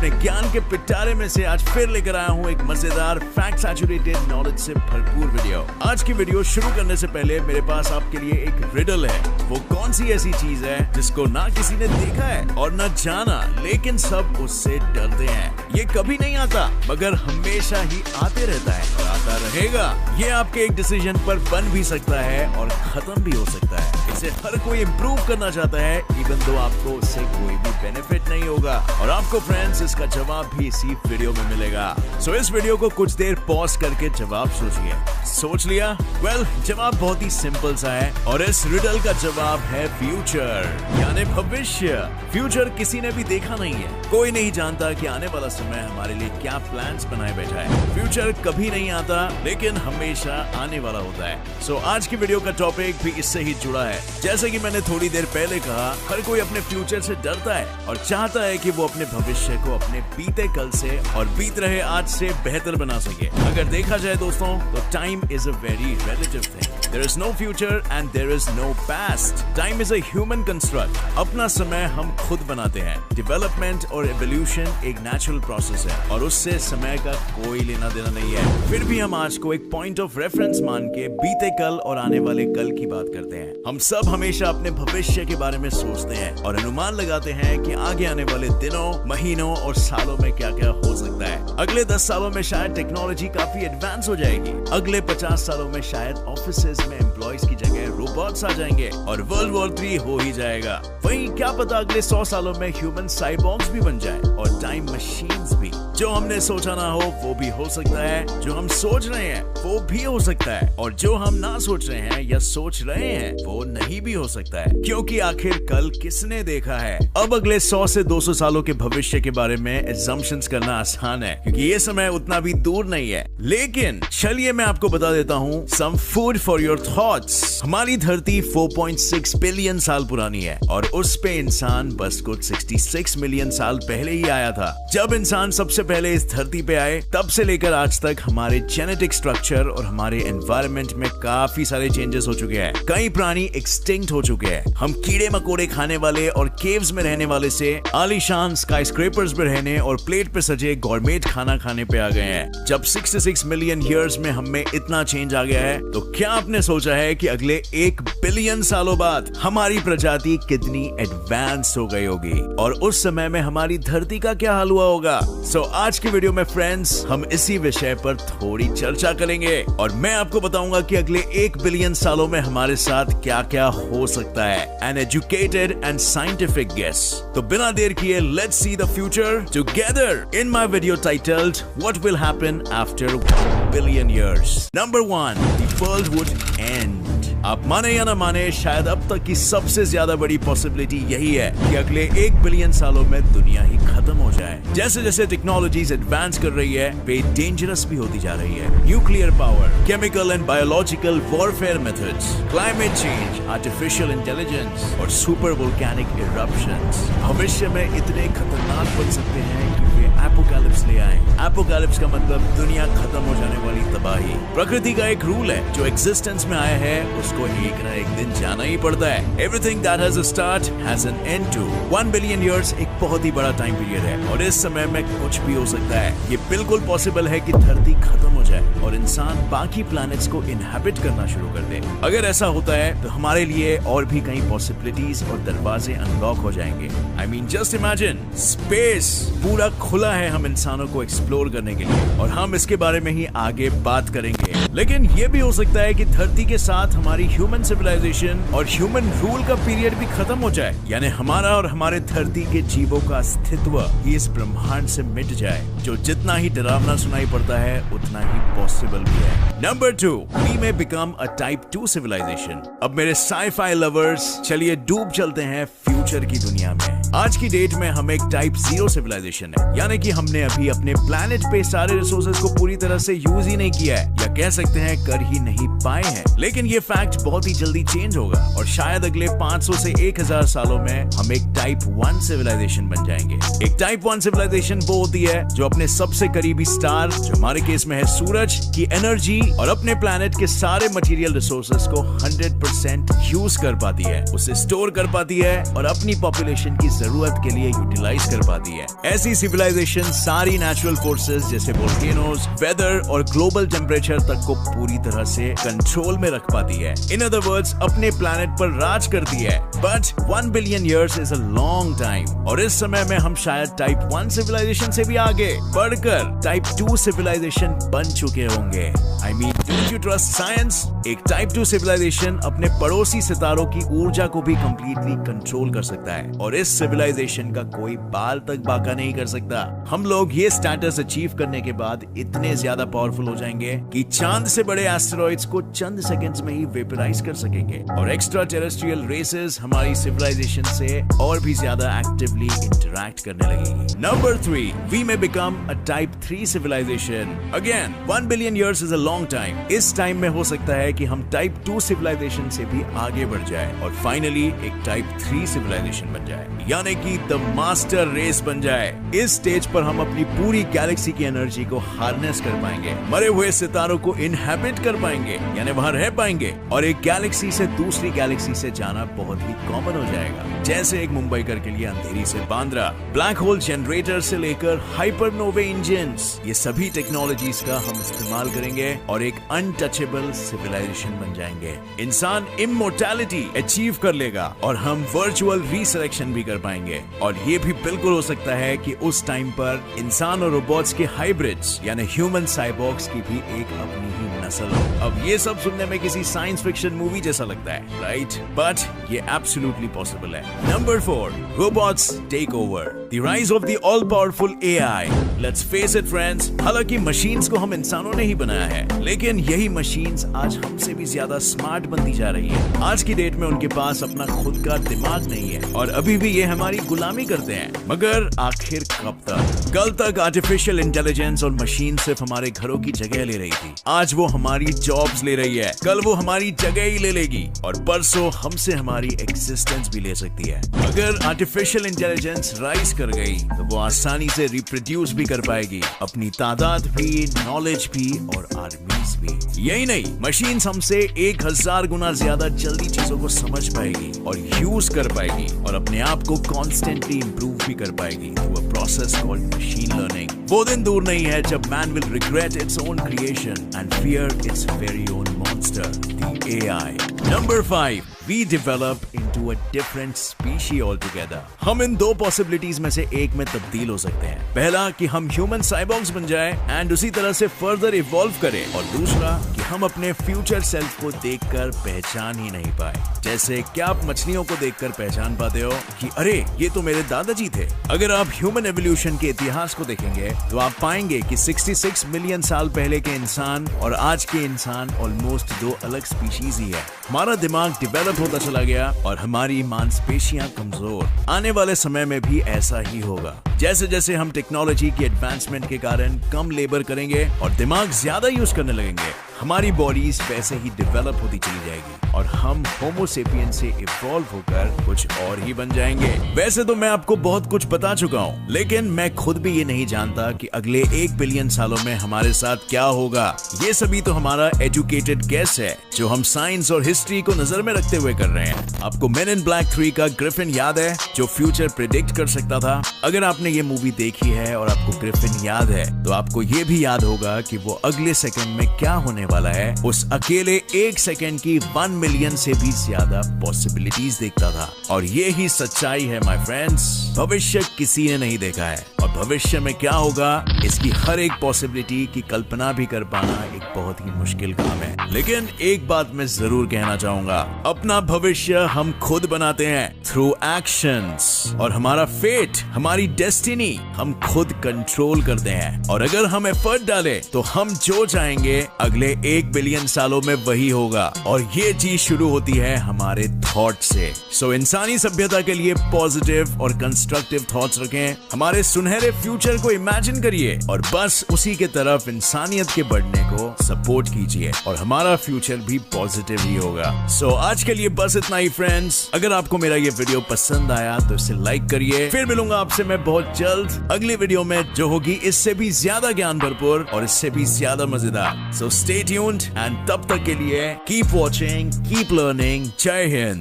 अपने ज्ञान के पिटारे में से आज फिर लेकर आया हूँ एक मजेदार फैक्ट सैचुरेटेड नॉलेज से भरपूर वीडियो। आज की वीडियो शुरू करने से पहले मेरे पास आपके लिए एक रिडल है। वो कौन सी ऐसी चीज है जिसको ना किसी ने देखा है और ना जाना, लेकिन सब उससे डरते हैं। ये कभी नहीं आता मगर हमेशा ही आते रहता है और आता रहेगा। ये आपके एक डिसीजन पर बन भी सकता है और खत्म भी हो सकता है। इसे हर कोई इम्प्रूव करना चाहता है, इवन दो आपको उससे कोई भी बेनिफिट नहीं होगा। और आपको फ्रेंड्स इसका जवाब भी इसी वीडियो में मिलेगा। सो इस वीडियो को कुछ देर पॉज करके जवाब सोचिए। सोच लिया? वेल, जवाब बहुत ही सिंपल सा है और इस रिडल का जवाब है फ्यूचर, यानी भविष्य। फ्यूचर किसी ने भी देखा नहीं है। कोई नहीं जानता कि आने वाला समय हमारे लिए क्या प्लान्स बनाए बैठा है। फ्यूचर कभी नहीं आता, लेकिन हमेशा आने वाला होता है। सो आज की वीडियो का टॉपिक भी इससे ही जुड़ा है। जैसे कि मैंने थोड़ी देर पहले कहा, हर कोई अपने फ्यूचर से डरता है और चाहता है कि वो अपने भविष्य को अपने बीते कल से और बीत रहे आज से बेहतर बना सके। अगर देखा जाए दोस्तों, तो time is a very relative thing. There is no future and there is no past. Time is a human construct. अपना समय हम खुद बनाते हैं। डेवलपमेंट और एवोल्यूशन एक नेचुरल प्रोसेस है और उससे समय का कोई लेना देना नहीं है। फिर भी हम आज को एक पॉइंट ऑफ रेफरेंस मान के बीते कल और आने वाले कल की बात करते हैं। हम सब हमेशा अपने भविष्य के बारे में सोचते हैं और अनुमान लगाते हैं कि आगे आने वाले दिनों, महीनों और सालों में क्या क्या हो सकता है। अगले 10 सालों में शायद टेक्नोलॉजी काफी एडवांस हो जाएगी। अगले 50 सालों में शायद ऑफिसेज में एम्प्लॉयज की जगह रोबोट्स आ जाएंगे और वर्ल्ड वॉर 3 हो ही जाएगा। वहीं क्या पता अगले 100 सालों में ह्यूमन साइबॉर्ग्स भी बन जाए और टाइम मशीन्स भी। जो हमने सोचा ना हो वो भी हो सकता है, जो हम सोच रहे हैं वो भी हो सकता है, और जो हम ना सोच रहे हैं या सोच रहे हैं वो नहीं भी हो सकता है, क्योंकि आखिर कल किसने देखा है। अब अगले 100 से 200 सालों के भविष्य के बारे में assumptions करना आसान है, क्योंकि ये समय उतना भी दूर नहीं है। लेकिन चलिए मैं आपको बता देता हूँ some food for your thoughts। हमारी धरती 4.6 बिलियन साल पुरानी है और उस पे इंसान बस कुछ 66 मिलियन साल पहले ही आया था। जब इंसान सबसे पहले इस धरती पे आए, तब से लेकर आज तक हमारे जेनेटिक स्ट्रक्चर और हमारे एनवायरनमेंट में काफी सारे चेंजेस हो चुके हैं। कई प्राणी एक्सटिंक्ट हो चुके हैं। हम कीड़े मकोड़े खाने वाले और केव्स में रहने वाले से आलीशान स्काईस्क्रेपर्स में रहने और प्लेट पे सजे गॉरमेट खाना खाने पे आ गए हैं। जब 66 मिलियन ईयर्स में हम में इतना चेंज आ गया है, तो क्या आपने सोचा है कि अगले 1 बिलियन सालों बाद हमारी प्रजाति कितनी एडवांस हो गई होगी और उस समय में हमारी धरती का क्या हाल हुआ होगा? सो आज की वीडियो में फ्रेंड्स हम इसी विषय पर थोड़ी चर्चा करेंगे और मैं आपको बताऊंगा कि अगले 1 बिलियन सालों में हमारे साथ क्या क्या हो सकता है। An educated and scientific guess. तो बिना देर किए let's see the future together in my video titled what will happen after 1 billion years. Number 1, the world would end. आप माने या ना माने, शायद अब तक की सबसे ज्यादा बड़ी पॉसिबिलिटी यही है कि अगले 1 बिलियन सालों में दुनिया ही खत्म हो जाए। जैसे जैसे टेक्नोलॉजीज एडवांस कर रही है, वे डेंजरस भी होती जा रही है। Nuclear power, chemical and biological warfare methods, climate change, artificial intelligence और सुपर वोल्केनिक इरप्शंस भविष्य में इतने खतरनाक बन सकते हैं कि वे एपोकैलिप्स ले आए। एपोकैलिप्स का मतलब दुनिया खत्म हो जाने वाली तबाही। प्रकृति का एक रूल है, जो एग्जिस्टेंस में आया है उसको एक ना एक दिन जाना ही पड़ता है। Everything that has a start has an end too। 1 billion years एक बहुत ही बड़ा टाइम पीरियड है और इस समय में कुछ भी हो सकता है। ये बिल्कुल पॉसिबल है कि धरती खत्म हो जाए और इंसान बाकी प्लैनेट्स को इनहैबिट करना शुरू कर दे। अगर ऐसा होता है तो हमारे लिए और भी कई पॉसिबिलिटीज और दरवाजे अनलॉक हो जाएंगे। I mean, just imagine, space पूरा खुला है हम इंसानों को एक्सप्लोर करने के लिए और हम इसके बारे में ही आगे बात करेंगे। लेकिन ये भी हो सकता है कि धरती के साथ हमारी ह्यूमन सिविलाइजेशन और ह्यूमन रूल का पीरियड भी खत्म हो जाए, यानी हमारा और हमारे धरती के जीवों का अस्तित्व ही इस ब्रह्मांड से मिट जाए, जो जितना ही डरावना सुनाई पड़ता है उतना ही पॉसिबल भी है। Number 2, we may become a type 2 civilization। अब मेरे साई-फाई लवर्स, चलिए डूब चलते हैं फ्यूचर की दुनिया में। आज की डेट में हम एक टाइप 0 सिविलाइजेशन है, यानी कि हमने अभी अपने प्लैनेट पे सारे रिसोर्सेज को पूरी तरह से यूज ही नहीं किया है, या कह सकते हैं कर ही नहीं पाए हैं। लेकिन ये फैक्ट बहुत ही जल्दी चेंज होगा और शायद अगले 500 से 1000 सालों में हम एक टाइप 1 सिविलाइजेशन बन जाएंगे। एक टाइप 1 सिविलाइजेशन वो होती है जो अपने सबसे करीबी स्टार, जो हमारे केस में है सूरज, की एनर्जी और अपने प्लैनेट के सारे मटेरियल रिसोर्सेज को 100% यूज कर पाती है, उसे स्टोर कर पाती है और अपनी पॉपुलेशन की जरूरत के लिए यूटिलाइज कर पाती है। ऐसी सिविलाइजेशन सारी नेचुरल फोर्सेस जैसे वोल्केनोज, वेदर और ग्लोबल टेम्परेचर तक को पूरी तरह से कंट्रोल में रख पाती है। इन अदर वर्ड्स, अपने प्लैनेट पर राज करती है। But 1 billion years is a long time और इस समय में हम शायद टाइप 1 सिविलाइजेशन से भी आगे बढ़कर टाइप 2 सिविलाइजेशन बन चुके होंगे। I mean, don't you trust science? एक टाइप 2 सिविलाइजेशन अपने पड़ोसी सितारों की ऊर्जा को भी कंप्लीटली कंट्रोल कर सकता है और इस सिविलाइजेशन का कोई बाल तक बाका नहीं कर सकता। हम लोग ये स्टेटस अचीव करने के बाद इतने ज्यादा पावरफुल हो जाएंगे कि चांद से बड़े एस्टेरॉइड्स को चंद सेकंड्स में ही वेपराइज कर सकेंगे और एक्स्ट्रा टेरेस्ट्रियल रेसेस हमारी सिविलाइजेशन से और भी ज्यादा एक्टिवली इंटरैक्ट करने लगेगी। Number 3, we may become a type 3 civilization. Again, 1 billion years is a long time. इस टाइम में हो सकता है कि हम टाइप 2 सिविलाइजेशन से भी आगे बढ़ जाए और फाइनली एक टाइप 3 सिविलाइजेशन बन जाए, यानी कि द मास्टर रेस बन जाए। इस स्टेज पर हम अपनी पूरी गैलेक्सी की एनर्जी को हार्नेस कर पाएंगे, मरे हुए सितारों को इनहैबिट कर पाएंगे, यानी वहां रह पाएंगे और एक गैलेक्सी से दूसरी गैलेक्सी से जाना बहुत ही कॉमन हो जाएगा। जैसे एक मुंबईकर के लिए अंधेरी से बांद्रा, ब्लैक होल जनरेटर से लेकर हाइपरनोवा इंजन्स, ये सभी टेक्नोलॉजीज का हम इस्तेमाल करेंगे और एक अनटचेबल सिविलाइजेशन बन जाएंगे। इंसान इमोर्टैलिटी अचीव कर लेगा और हम वर्चुअल रीसरेक्शन भी कर पाएंगे और ये भी बिल्कुल हो सकता है कि उस टाइम पर इंसान और रोबोट्स के हाइब्रिड्स यानी ह्यूमन साइबॉर्ग्स की भी एक अपनी ही नस्ल हो। अब ये सब सुनने में किसी साइंस फिक्शन मूवी जैसा लगता है, राइट? बट ये एब्सोल्युटली पॉसिबल है। Number 4, robots take over, the rise of the all powerful AI. Let's face it friends, हालांकि मशीन्स को हम इंसानों ने ही बनाया है, लेकिन यही मशीन्स आज हमसे भी ज्यादा स्मार्ट बनती जा रही है। आज की डेट में उनके पास अपना खुद का दिमाग नहीं है और अभी भी ये हमारी गुलामी करते हैं। मगर आखिर कब तक? कल तक आर्टिफिशियल इंटेलिजेंस और मशीन सिर्फ हमारे घरों की जगह ले रही थी, आज वो हमारी जॉब्स ले रही है, कल वो हमारी जगह ही ले लेगी और परसों हमसे हमारी एग्जिस्टेंस भी ले सकती है। अगर आर्टिफिशियल इंटेलिजेंस राइज कर गई तो वो आसानी से रिप्रोड्यूस भी कर पाएगी, अपनी तादाद भी, नॉलेज भी और आर्मीज भी। यही नहीं, मशीन्स हमसे 1000 गुना ज्यादा जल्दी चीजों को समझ पाएगी और यूज कर पाएगी और अपने आप को कॉन्स्टेंटली इंप्रूव भी कर पाएगी through a process called machine learning. वो दिन दूर नहीं है जब man will regret its own creation and fear it's very own monster, the AI. Number 5, we develop into a different species altogether. हम इन दो पॉसिबिलिटीज में से एक में तब्दील हो सकते हैं। पहला कि हम ह्यूमन साइबॉर्ग्स बन जाएं एंड उसी तरह से फर्दर इवॉल्व करें, और दूसरा कि हम अपने फ्यूचर सेल्फ को देखकर पहचान ही नहीं पाए। जैसे क्या आप मछलियों को देखकर पहचान पाते हो कि अरे ये तो मेरे दादाजी थे? अगर आप ह्यूमन एवोल्यूशन के इतिहास को देखेंगे तो आप पाएंगे कि 66 मिलियन साल पहले के इंसान और आज के इंसान ऑलमोस्ट दो अलग स्पीशीज ही है। हमारा दिमाग डेवलप होता चला गया और हमारी मांसपेशियां कमजोर। आने वाले समय में भी ऐसा ही होगा। जैसे जैसे हम टेक्नोलॉजी की एडवांसमेंट के कारण कम लेबर करेंगे और दिमाग ज्यादा यूज करने लगेंगे, हमारी बॉडीज वैसे ही डेवलप होती चली जाएगी और हम होमो सेपियन से इवॉल्व होकर कुछ और ही बन जाएंगे। वैसे तो मैं आपको बहुत कुछ बता चुका हूँ, लेकिन मैं खुद भी ये नहीं जानता कि अगले 1 बिलियन सालों में हमारे साथ क्या होगा। ये सभी तो हमारा एजुकेटेड गेस है जो हम साइंस और हिस्ट्री को नजर में रखते हुए कर रहे हैं। आपको मेन इन ब्लैक 3 का ग्रिफिन याद है जो फ्यूचर प्रिडिक्ट कर सकता था? अगर आपने ये मूवी देखी है और आपको ग्रिफिन याद है तो आपको ये भी याद होगा कि वो अगले सेकंड में क्या होने वाला है। उस अकेले 1 सेकंड की 1 मिलियन से भी ज्यादा पॉसिबिलिटीज देखता था और ये ही सच्चाई है माय फ्रेंड्स। भविष्य किसी ने नहीं देखा है और भविष्य में क्या होगा इसकी हर एक पॉसिबिलिटी की कल्पना भी कर पाना एक बहुत ही मुश्किल काम है। लेकिन एक बात मैं जरूर कहना चाहूंगा, अपना भविष्य हम खुद बनाते हैं थ्रू एक्शंस और हमारा फेट, हमारी डेस्टिनी हम खुद कंट्रोल करते हैं। और अगर हम एफर्ट डालें तो हम जो चाहेंगे अगले 1 बिलियन सालों में वही होगा और ये चीज शुरू होती है हमारे थॉट से। सो इंसानी सभ्यता के लिए पॉजिटिव और कंस्ट्रक्टिव थॉट्स रखें, हमारे सुनहरे सुनहरे फ्यूचर को इमेजिन करिए और बस उसी के तरफ इंसानियत के बढ़ने को सपोर्ट कीजिए और हमारा फ्यूचर भी पॉजिटिव ही होगा। सो आज के लिए बस इतना ही फ्रेंड्स। अगर आपको मेरा ये वीडियो पसंद आया तो इसे लाइक करिए। फिर मिलूंगा आपसे मैं बहुत जल्द अगली वीडियो में, जो होगी इससे भी ज्यादा ज्ञान भरपूर और इससे भी ज्यादा मजेदार। सो स्टे ट्यून्ड एंड तब तक के लिए कीप वॉचिंग, कीप लर्निंग। जय हिंद।